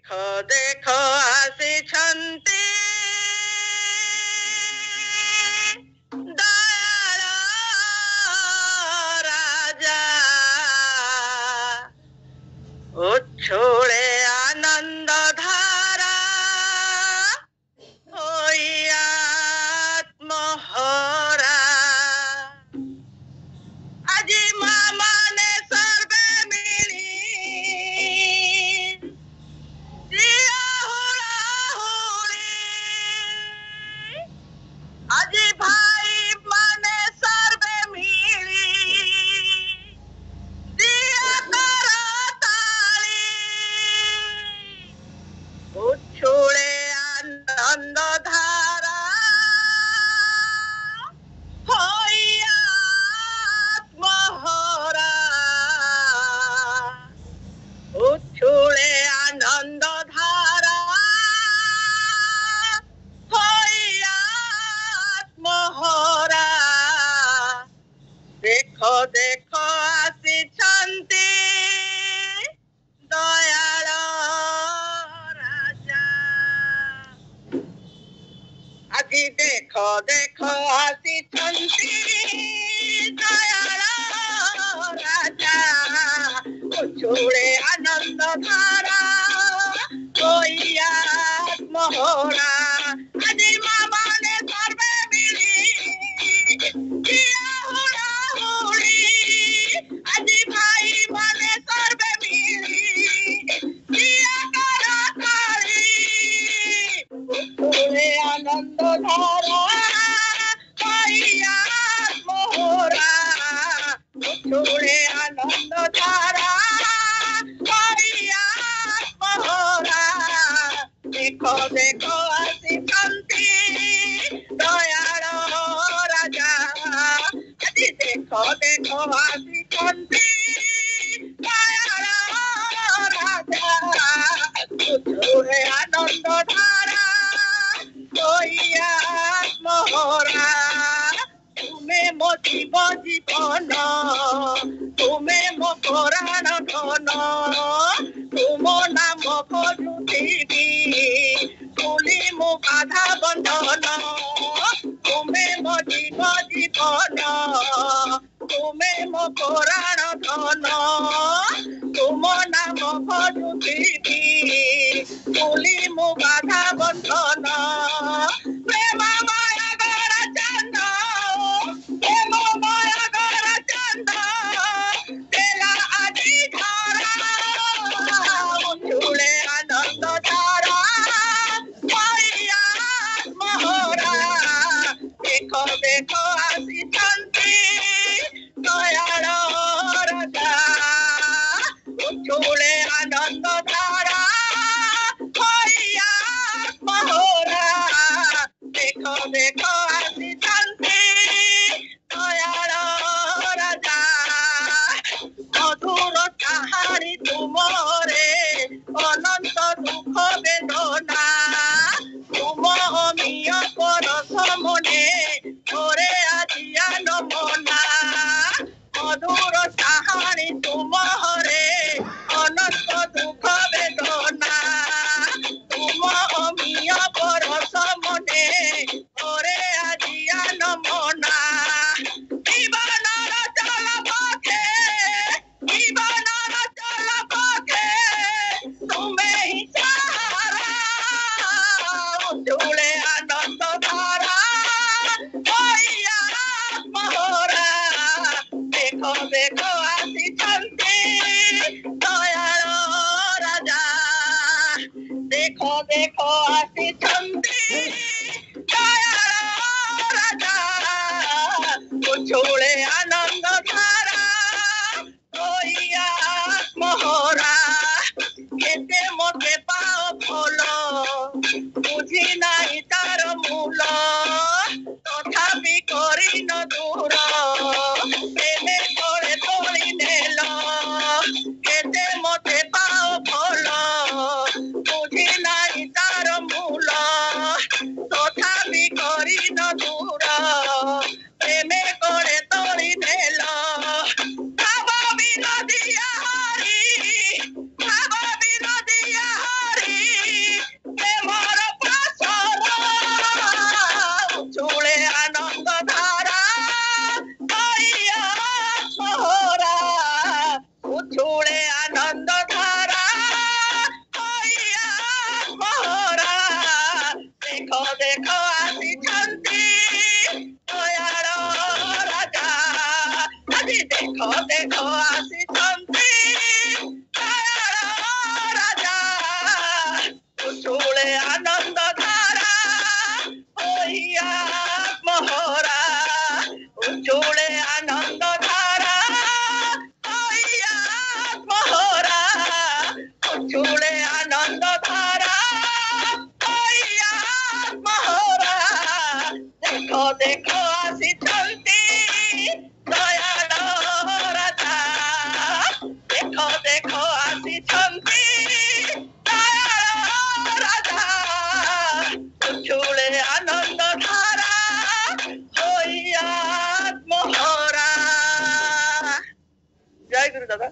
ଦେଖ ଦେଖ ଆସିଛନ୍ତି ଦୟାଳ ରାଜା ଉଛୁଳେ ଆନନ୍ଦ ଧାରା ହୋଇ ଆତ୍ମହରା ଆଜି ମା ମାନେ ସର୍ବେ ମିଳି ଦିଅ ହୁଳାହୁଳି ଆଜି ଭାଇ ମାନେ ସର୍ବେ ମିଳି ଦିଅ କରତାଳି ଉଛୁଳେ ଆନନ୍ଦ ଧାରା ହୋଇ আত্মহরা উচ্ছুলে আনন্দ ধারা হই আত্মহরা দেখো দেখো আসিছন্তি দয়াল রাজা আজি দেখো দেখো আসিছন্তি দয়াল রাজা উচ্ছুলে আনন্দ ধারা হইয়া আত্মহরা আজি মা মানে সর্বে মিলি দিয়া হুড়াহুড়ি আজি ভাই মানে সর্বে মিলি দিয়া করতালি উচ্ছুলে আনন্দ ধারা হইয়া আত্মহরা উচ্ছুলে আনন্দ ধারা হইয়া আত্মহরা দেখো দেখো আসিছন্তি দয়াল রাজা আଜି দেখো দেখো আসিছন্তি দয়াল রাজা উচ্ছুলে আনন্দ ধারা হইয়া আত্মহরা তুমি মো জীব জীবন তুমি মো পরাণ ধন তুম নাম খোজুথিবি তুলি মো বাধা বন্ধন তুমি মো জীব জীবন তুমি মো পরাণ ধন তুম নাম খোজুথিবি তুলি মো বাধা বন্ধন প্রেম মায়া গড়া চন্দ প্রেম মায়া গড়া চন্দ তেলা আজি ধরা উচ্ছুলে আনন্দ ধারা হইয়া আত্মহরা দেখো দেখো আসিছন্তি দয়াল রাজা উচ্ছুলে আনন্দ ধারা হইয়া আত্মহরা দেখো দেখো আসিছন্তি দয়াল রাজা মধুর কাহারি তুমরে অনন্ত দুঃখ বেদনা তুম অমিয় পরশ মনে ওরে আজিয়া নমনা মধুর কাহারি তুমরে অনন্ত দুঃখ বেদনা তুম অমিয় পরশ মনে ওরে আজিয়া নমনা জীবনর চল পথে জীবনর চল পথে তুমি হি সাহারা উচ্ছুলে আনন্দ ধারা হইয়া আত্মহরা দেখো দেখো আসিছন্তি দয়াল রাজা দেখো দেখো আসিছন্তি দয়াল রাজা উচ্ছুলে আনন্দ ধারা হইয়া আত্মহরা কেতে মতে পাও ফল বুঝি নাই তার মূল তথাপি করি ন দূর প্রেমে করে তোলি নেল কেতে মতে পাও ফল বুঝি নাই তার মূল তথাপি করি ন দূর প্রেমে করে তোলি নেল ভাব বিনোদিয়া হরি ভাব বিনোদিয়া ঝুলে আনন্দ ধারা হইয়া আত্মহরা। জয় গুরু দাদা।